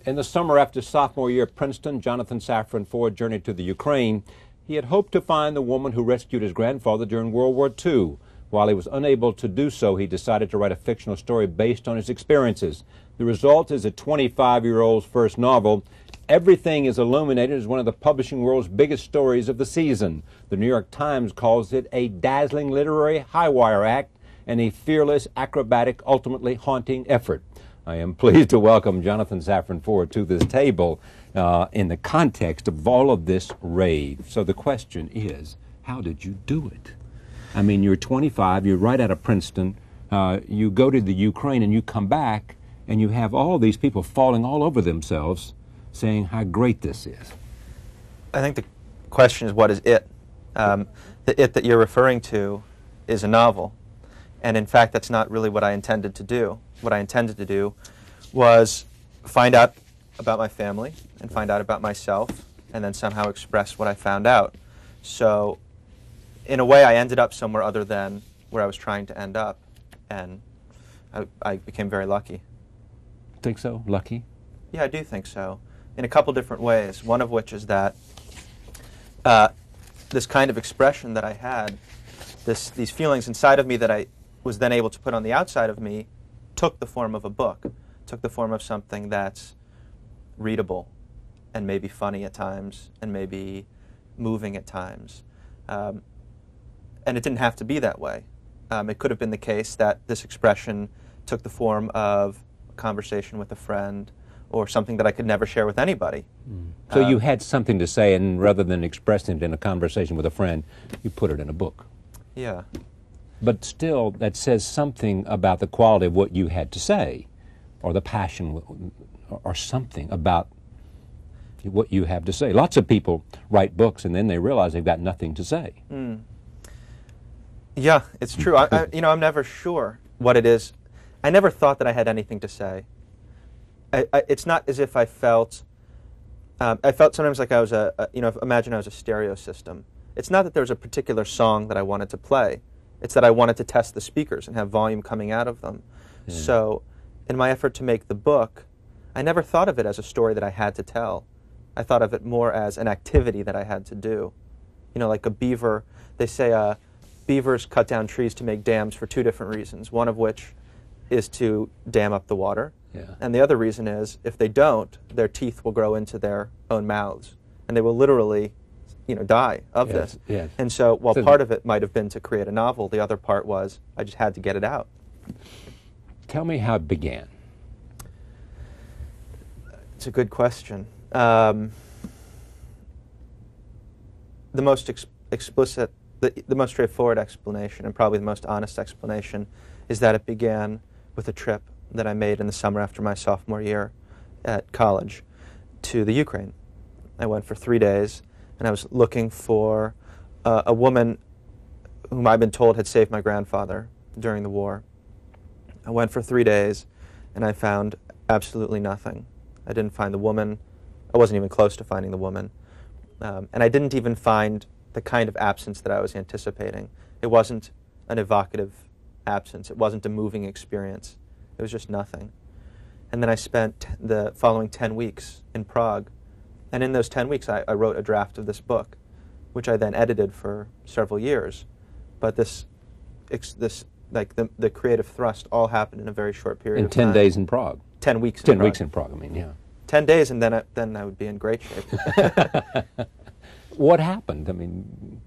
In the summer after sophomore year at Princeton, Jonathan Safran Foer journeyed to the Ukraine. He had hoped to find the woman who rescued his grandfather during World War II. While he was unable to do so, he decided to write a fictional story based on his experiences. The result is a 25-year-old's first novel. Everything is Illuminated is one of the publishing world's biggest stories of the season. The New York Times calls it a dazzling literary high-wire act and a fearless, acrobatic, ultimately haunting effort. I am pleased to welcome Jonathan Safran Foer to this table in the context of all of this rave. So the question is, how did you do it? I mean, you're 25, you're right out of Princeton, you go to the Ukraine and you come back and you have all these people falling all over themselves saying how great this is. I think the question is, what is it? The it that you're referring to is a novel. And in fact, that's not really what I intended to do. What I intended to do was find out about my family and find out about myself and then somehow express what I found out. So in a way, I ended up somewhere other than where I was trying to end up, and I became very lucky. Think so? Lucky? Yeah, I do think so, in a couple different ways, one of which is that this kind of expression that I had, these feelings inside of me that I was then able to put on the outside of me, took the form of a book, took the form of something that's readable and maybe funny at times and maybe moving at times. And it didn't have to be that way. It could have been the case that this expression took the form of a conversation with a friend or something that I could never share with anybody. So you had something to say, and rather than expressing it in a conversation with a friend, you put it in a book. Yeah. But still, that says something about the quality of what you had to say, or the passion, or something about what you have to say. Lots of people write books and then they realize they've got nothing to say. Yeah, it's true. I'm never sure what it is. I never thought that I had anything to say. It's not as if I felt sometimes like I was imagine I was a stereo system. It's not that there was a particular song that I wanted to play. It's that I wanted to test the speakers and have volume coming out of them. Yeah. So in my effort to make the book, I never thought of it as a story that I had to tell. I thought of it more as an activity that I had to do. You know, like a beaver, they say beavers cut down trees to make dams for two different reasons, one of which is to dam up the water. Yeah. And the other reason is, if they don't, their teeth will grow into their own mouths, and they will literally die of this. Yes. And so while part of it might have been to create a novel, the other part was I just had to get it out. Tell me how it began. It's a good question. The most explicit, the most straightforward explanation, and probably the most honest explanation, is that it began with a trip that I made in the summer after my sophomore year at college to the Ukraine. I went for 3 days, and I was looking for a woman whom I've been told had saved my grandfather during the war. I went for 3 days, and I found absolutely nothing. I didn't find the woman. I wasn't even close to finding the woman. And I didn't even find the kind of absence that I was anticipating. It wasn't an evocative absence. It wasn't a moving experience. It was just nothing. And then I spent the following 10 weeks in Prague. And in those 10 weeks, I wrote a draft of this book, which I then edited for several years. But the creative thrust all happened in a very short period of time. In 10 days in Prague. 10 weeks in Prague. 10 weeks in Prague, I mean, yeah. 10 days, and then I would be in great shape. What happened? I mean,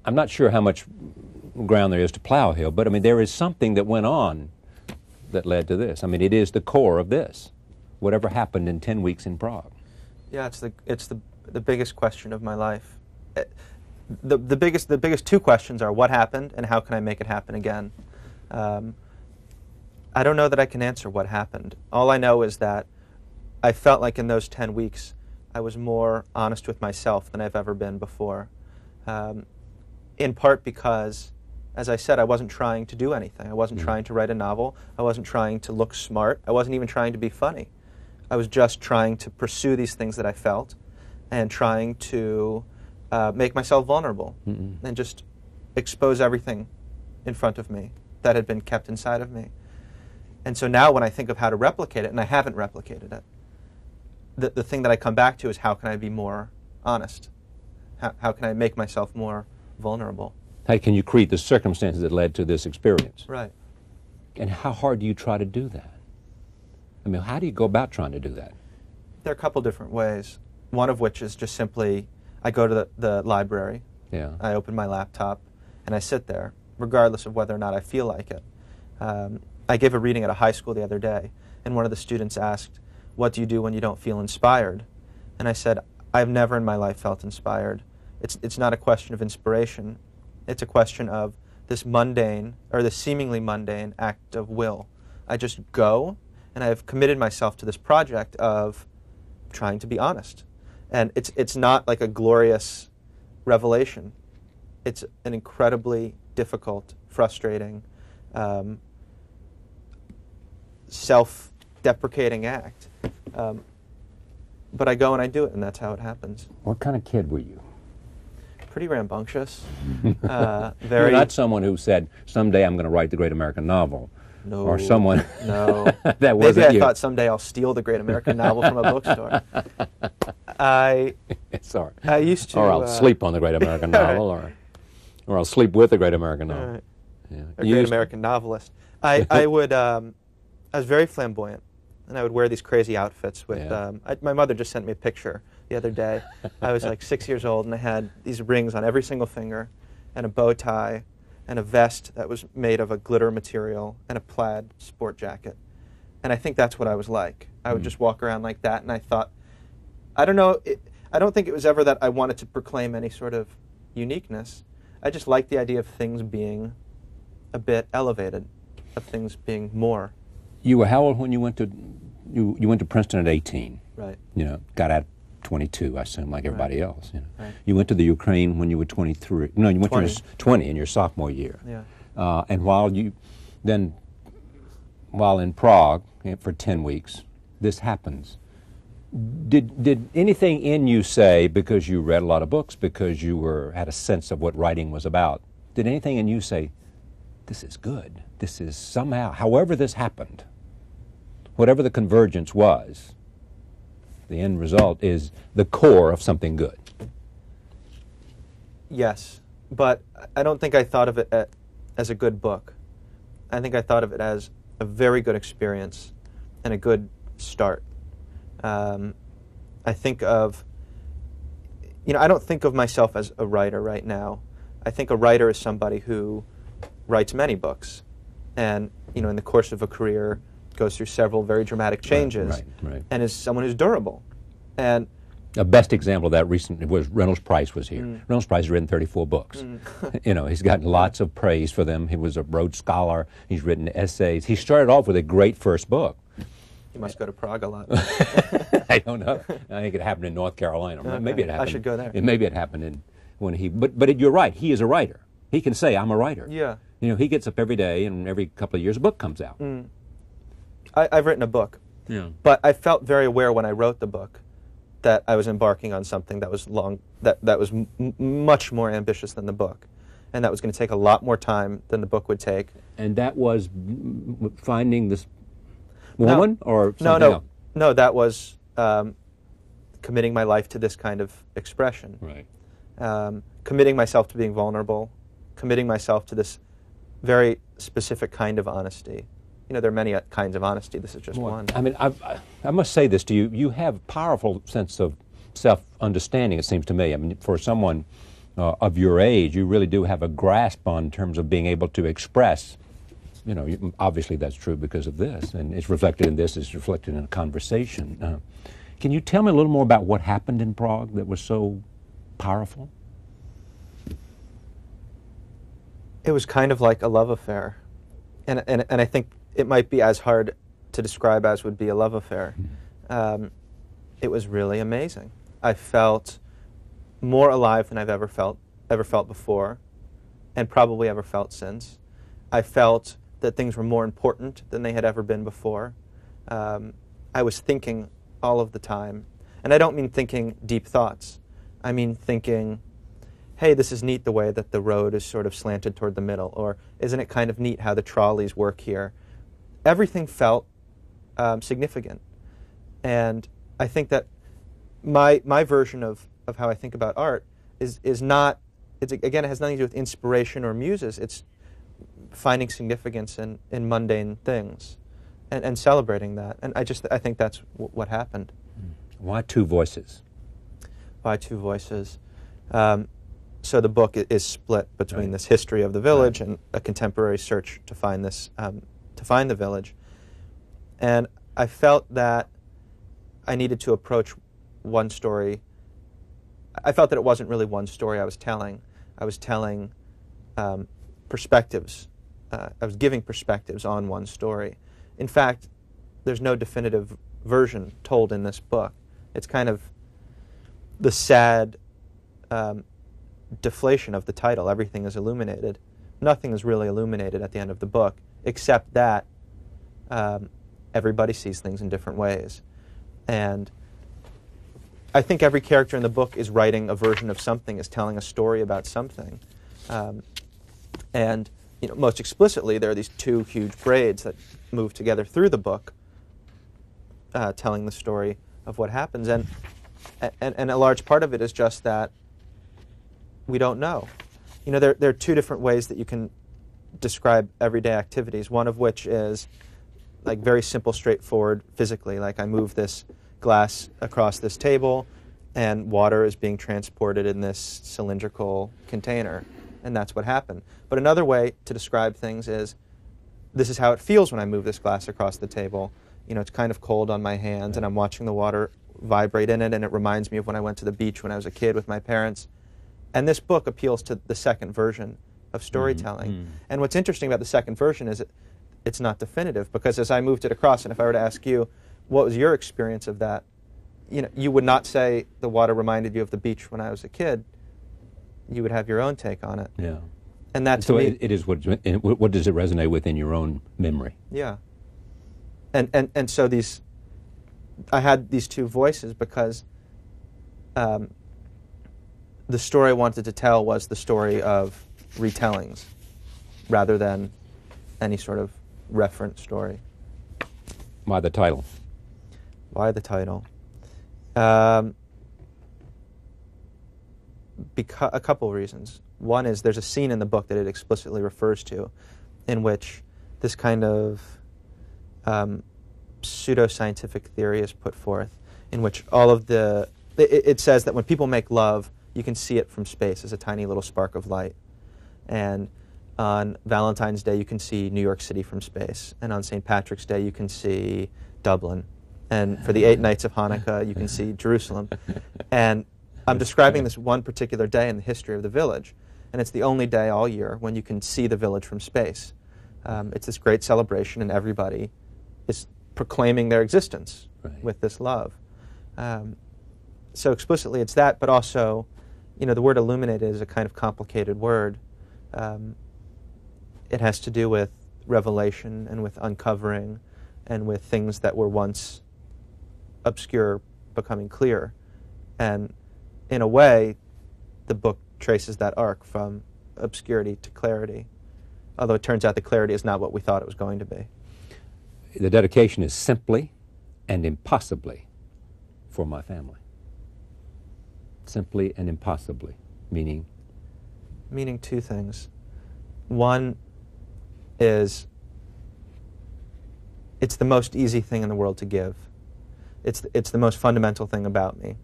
I'm not sure how much ground there is to plow a hill, but I mean, there is something that went on that led to this. I mean, it is the core of this. Whatever happened in 10 weeks in Prague. Yeah, it's the biggest question of my life. The biggest two questions are what happened and how can I make it happen again. I don't know that I can answer what happened. All I know is that I felt like in those 10 weeks I was more honest with myself than I've ever been before. In part because, as I said, I wasn't trying to do anything. I wasn't trying to write a novel. I wasn't trying to look smart. I wasn't even trying to be funny. I was just trying to pursue these things that I felt and trying to make myself vulnerable and just expose everything in front of me that had been kept inside of me. And so now when I think of how to replicate it, and I haven't replicated it, the thing that I come back to is, how can I be more honest? How can I make myself more vulnerable? How can you create the circumstances that led to this experience? Right. And how hard do you try to do that? I mean, how do you go about trying to do that? There are a couple different ways. One of which is just simply, I go to the library, Yeah. I open my laptop, and I sit there, regardless of whether or not I feel like it. I gave a reading at a high school the other day, and one of the students asked, "What do you do when you don't feel inspired?" And I said, "I've never in my life felt inspired. It's not a question of inspiration. It's a question of this mundane, or this seemingly mundane act of will. I just go, and I've committed myself to this project of trying to be honest. And it's not like a glorious revelation. It's an incredibly difficult, frustrating, self-deprecating act. But I go and I do it, and that's how it happens." What kind of kid were you? Pretty rambunctious. You're Very. not someone who said, someday I'm going to write the great American novel. No. Or someone No. that wasn't Maybe I you. thought someday I'll steal the great American novel from a bookstore. I Sorry. used to. Or I'll sleep on the great American novel, or I'll sleep with the great American novel. Yeah. A great American novelist. I was very flamboyant, and I would wear these crazy outfits with. Yeah. My mother just sent me a picture the other day. I was like 6 years old, and I had these rings on every single finger, and a bow tie, and a vest that was made of a glitter material, and a plaid sport jacket. And I think that's what I was like. I would just walk around like that, and I thought, I don't know, I don't think it was ever that I wanted to proclaim any sort of uniqueness. I just liked the idea of things being a bit elevated, of things being more. You were how old when you went to you went to Princeton at 18? Right. You know, got out at 22, I assume, like everybody else. You know. Right. You went to the Ukraine when you were 23. No, you went 20. to 20 in your sophomore year. Yeah. And while in Prague for 10 weeks, this happens. Did anything in you say, because you read a lot of books, because you had a sense of what writing was about, did anything in you say, this is good, this is somehow, however this happened, whatever the convergence was, the end result is the core of something good? Yes, but I don't think I thought of it as a good book. I think I thought of it as a very good experience and a good start. I think of, I don't think of myself as a writer right now. I think a writer is somebody who writes many books and, in the course of a career goes through several very dramatic changes right. and is someone who's durable. And the best example of that recently was Reynolds Price was here. Reynolds Price has written 34 books. He's gotten lots of praise for them. He was a Rhodes Scholar. He's written essays. He started off with a great first book. You must go to Prague a lot. I don't know. I think it happened in North Carolina. Okay. Maybe it happened. I should go there. Maybe it happened but you're right. He is a writer. He can say, I'm a writer. Yeah. He gets up every day, and every couple of years a book comes out. I've written a book. Yeah. But I felt very aware when I wrote the book that I was embarking on something that was that was much more ambitious than the book, and that was going to take a lot more time than the book would take. And that was finding this woman, or something else? No, that was committing my life to this kind of expression. Right. Committing myself to being vulnerable, committing myself to this very specific kind of honesty. There are many kinds of honesty. This is just one. I mean, I must say this to you. You have a powerful sense of self-understanding, it seems to me. I mean, for someone of your age, you really do have a grasp on terms of being able to express. Obviously that's true because of this, and it's reflected in this, it's reflected in a conversation. Can you tell me a little more about what happened in Prague that was so powerful? It was kind of like a love affair. And I think it might be as hard to describe as would be a love affair. It was really amazing. I felt more alive than I've ever felt before, and probably ever felt since. I felt that things were more important than they had ever been before. I was thinking all of the time. And I don't mean thinking deep thoughts. I mean thinking, hey, this is neat the way that the road is sort of slanted toward the middle, or isn't it kind of neat how the trolleys work here? Everything felt significant. And I think that my version of how I think about art is not, again, it has nothing to do with inspiration or muses. It's finding significance in mundane things and celebrating that. And I think that's what happened. Why two voices? Why two voices? So the book is split between this history of the village and a contemporary search to find the village. And I felt that I needed to approach one story. I felt that it wasn't really one story I was telling. I was telling perspectives. I was giving perspectives on one story. In fact, there's no definitive version told in this book. It's kind of the sad deflation of the title. Everything is illuminated. Nothing is really illuminated at the end of the book, except that everybody sees things in different ways. And I think every character in the book is writing a version of something, is telling a story about something. And most explicitly, there are these two huge braids that move together through the book, telling the story of what happens. And a large part of it is just that we don't know. There are two different ways that you can describe everyday activities, one of which is like very simple, straightforward physically, like I move this glass across this table and water is being transported in this cylindrical container, and that's what happened. But another way to describe things is, this is how it feels when I move this glass across the table. It's kind of cold on my hands, and I'm watching the water vibrate in it, and it reminds me of when I went to the beach when I was a kid with my parents. And this book appeals to the second version of storytelling. And what's interesting about the second version is it's not definitive, because as I moved it across, and if I were to ask you, what was your experience of that, you would not say the water reminded you of the beach when I was a kid. You would have your own take on it. Yeah. And that, so to me, it is what does it resonate with in your own memory? Yeah. And so I had these two voices because the story I wanted to tell was the story of retellings rather than any sort of reference story. Why the title? Why the title? A couple of reasons. One is there's a scene in the book that it explicitly refers to in which this kind of pseudo-scientific theory is put forth, in which all of it says that when people make love, you can see it from space as a tiny little spark of light. And on Valentine's Day, you can see New York City from space. And on St. Patrick's Day, you can see Dublin. And for the 8 nights of Hanukkah, you can see Jerusalem. And I'm describing this one particular day in the history of the village. And it's the only day all year when you can see the village from space. It's this great celebration, and everybody is proclaiming their existence with this love. So explicitly it's that, but also, the word illuminated is a kind of complicated word. It has to do with revelation and with uncovering and with things that were once obscure becoming clear. And in a way, the book traces that arc from obscurity to clarity, although it turns out the clarity is not what we thought it was going to be. The dedication is simply and impossibly for my family. Simply and impossibly, meaning? Meaning two things. One is, it's the most easy thing in the world to give. It's the most fundamental thing about me.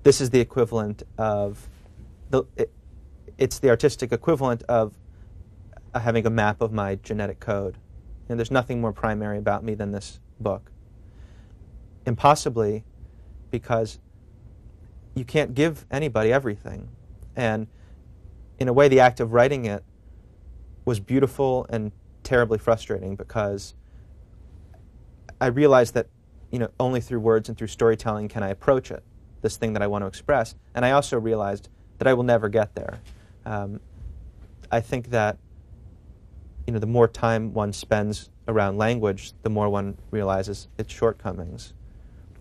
This is the equivalent of, it's the artistic equivalent of having a map of my genetic code. And there's nothing more primary about me than this book. Impossibly, because you can't give anybody everything. And in a way, the act of writing it was beautiful and terribly frustrating, because I realized that only through words and through storytelling can I approach it, this thing that I want to express. And I also realized that I will never get there. I think that the more time one spends around language, the more one realizes its shortcomings.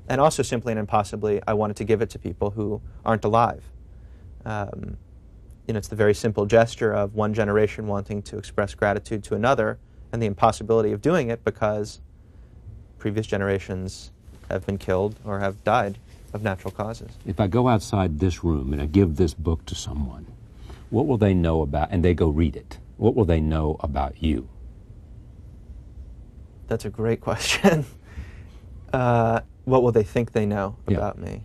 And also, simply and impossibly, I wanted to give it to people who aren't alive. It's the very simple gesture of one generation wanting to express gratitude to another, and the impossibility of doing it because previous generations have been killed or have died. of natural causes. If I go outside this room and I give this book to someone, what will they know about, and they go read it, what will they know about you? That's a great question. What will they think they know about me?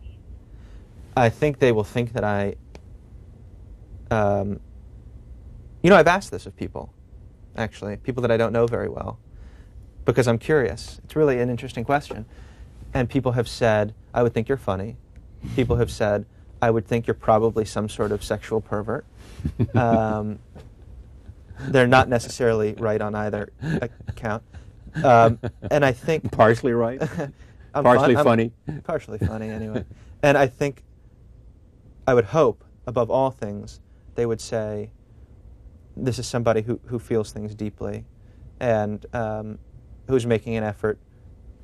I think they will think that I've asked this of people, actually, people that I don't know very well, because I'm curious. It's really an interesting question. And people have said, I would think you're funny. People have said, I would think you're probably some sort of sexual pervert. They're not necessarily right on either account. And I think... Partially right? Partially funny? Partially funny, anyway. And I think, I would hope, above all things, they would say, this is somebody who feels things deeply and who's making an effort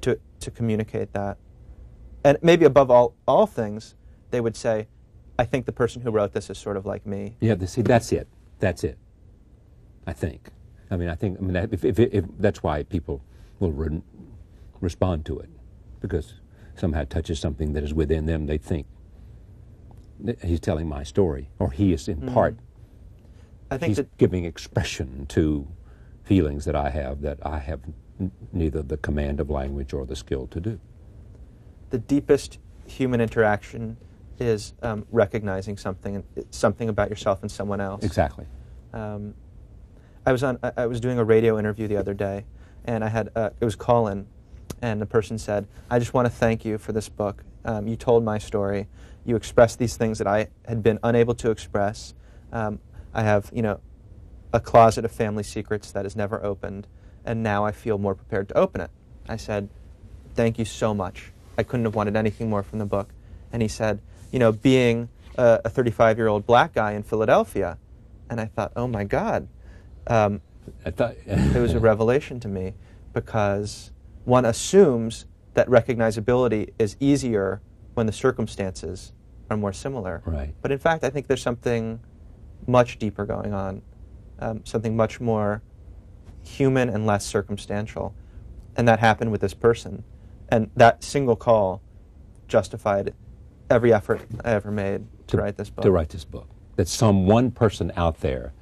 to communicate that. And maybe above all things, they would say, I think the person who wrote this is sort of like me. Yeah, see, that's it. That's it. I think. If that's why people will respond to it, because somehow it touches something that is within them. They think that he's telling my story, or he is in part. I think he's giving expression to feelings that I have neither the command of language or the skill to do. The deepest human interaction is recognizing something about yourself and someone else. Exactly. I was doing a radio interview the other day, and it was call-in, and the person said, I just want to thank you for this book. You told my story. You expressed these things that I had been unable to express. I have, a closet of family secrets that is never opened, and now I feel more prepared to open it. I said, thank you so much. I couldn't have wanted anything more from the book. And he said, being a 35-year-old black guy in Philadelphia, and I thought, oh my God. It was a revelation to me, because one assumes that recognizability is easier when the circumstances are more similar. Right. But in fact, I think there's something much deeper going on, something much more human and less circumstantial. And that happened with this person. And that single call justified every effort I ever made to write this book. To write this book. That some one person out there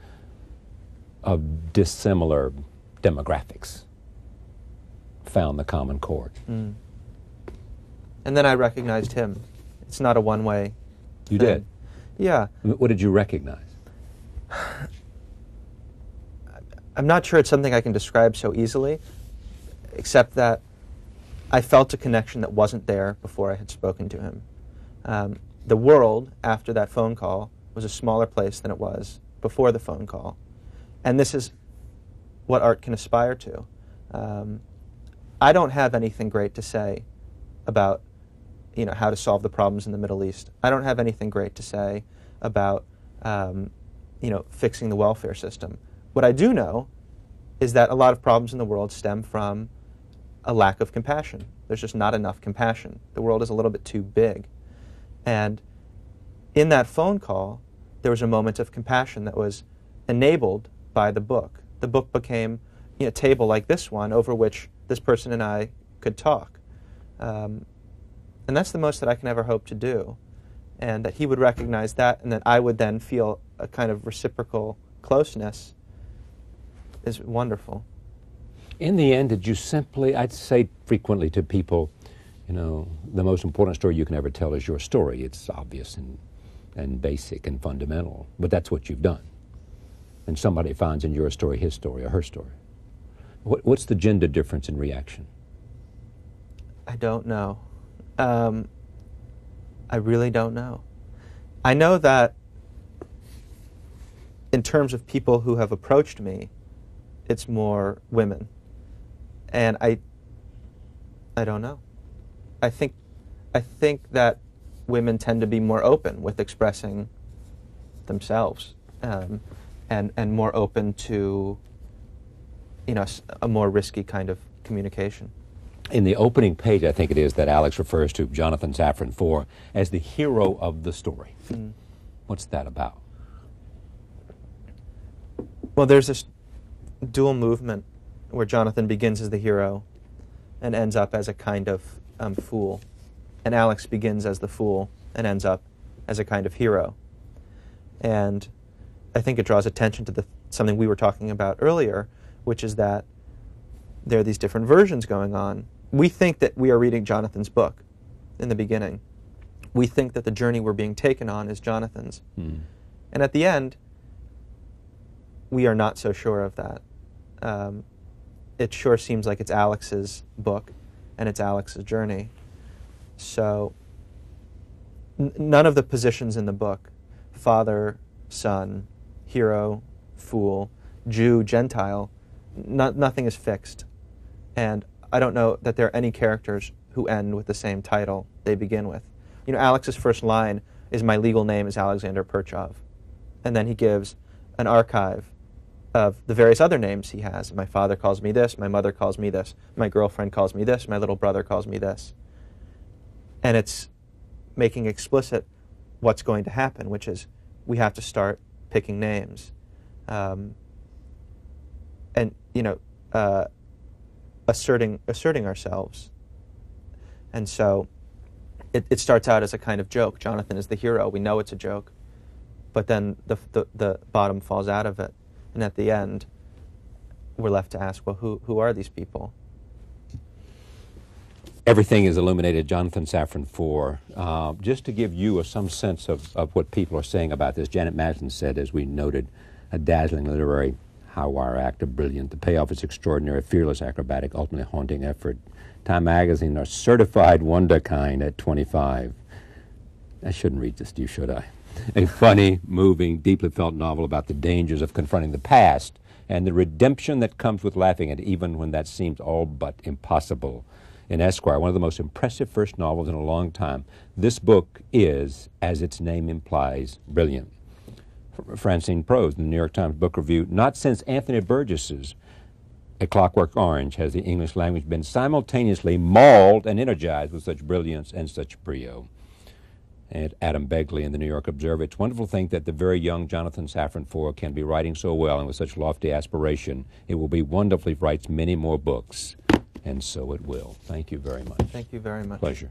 of dissimilar demographics found the common chord. And then I recognized him. It's not a one-way You thing. did? Yeah. What did you recognize? I'm not sure it's something I can describe so easily, except that I felt a connection that wasn't there before I had spoken to him. The world, after that phone call, was a smaller place than it was before the phone call. And this is what art can aspire to. I don't have anything great to say about how to solve the problems in the Middle East. I don't have anything great to say about fixing the welfare system. What I do know is that a lot of problems in the world stem from a lack of compassion. There's just not enough compassion. The world is a little bit too big. And in that phone call, there was a moment of compassion that was enabled by the book. The book became a table like this one over which this person and I could talk. And that's the most that I can ever hope to do. And that he would recognize that, and that I would then feel a kind of reciprocal closeness is wonderful. In the end, did you simply, I'd say frequently to people, the most important story you can ever tell is your story. It's obvious and basic and fundamental, but that's what you've done. And somebody finds in your story his story or her story. What's the gender difference in reaction? I don't know. I really don't know. I know that in terms of people who have approached me, it's more women. And I don't know. I think that women tend to be more open with expressing themselves, and more open to a more risky kind of communication. In the opening page, I think it is, that Alex refers to Jonathan Safran Foer as the hero of the story. What's that about? Well, there's this dual movement where Jonathan begins as the hero and ends up as a kind of fool. And Alex begins as the fool and ends up as a kind of hero. And I think it draws attention to something we were talking about earlier, which is that there are these different versions going on. We think that we are reading Jonathan's book in the beginning. We think that the journey we're being taken on is Jonathan's. And at the end, we are not so sure of that. It sure seems like it's Alex's book and it's Alex's journey. So none of the positions in the book, father, son, hero, fool, Jew, Gentile, nothing is fixed. And I don't know that there are any characters who end with the same title they begin with. You know, Alex's first line is, "My legal name is Alexander Perchov." And then he gives an archive of the various other names he has. My father calls me this, my mother calls me this, my girlfriend calls me this, my little brother calls me this. And it's making explicit what's going to happen, which is we have to start picking names. And, you know, asserting ourselves. And so it starts out as a kind of joke. Jonathan is the hero. We know it's a joke. But then the bottom falls out of it. And at the end, we're left to ask, well, who are these people? Everything is Illuminated, Jonathan Safran Foer. Just to give you some sense of what people are saying about this, Janet Maslin said, as we noted, a dazzling literary high-wire act, a brilliant. The payoff is extraordinary, fearless, acrobatic, ultimately haunting effort. Time Magazine are certified wonderkind at 25. I shouldn't read this to you, should I? A funny, moving, deeply felt novel about the dangers of confronting the past and the redemption that comes with laughing at even when that seems all but impossible. In Esquire, one of the most impressive first novels in a long time, this book is, as its name implies, brilliant. Francine Prose, in the New York Times Book Review, not since Anthony Burgess's A Clockwork Orange has the English language been simultaneously mauled and energized with such brilliance and such brio. And Adam Begley in the New York Observer, it's wonderful to think that the very young Jonathan Safran Foer can be writing so well and with such lofty aspiration. It will be wonderful if he writes many more books, and so it will. Thank you very much. Thank you very much. Pleasure.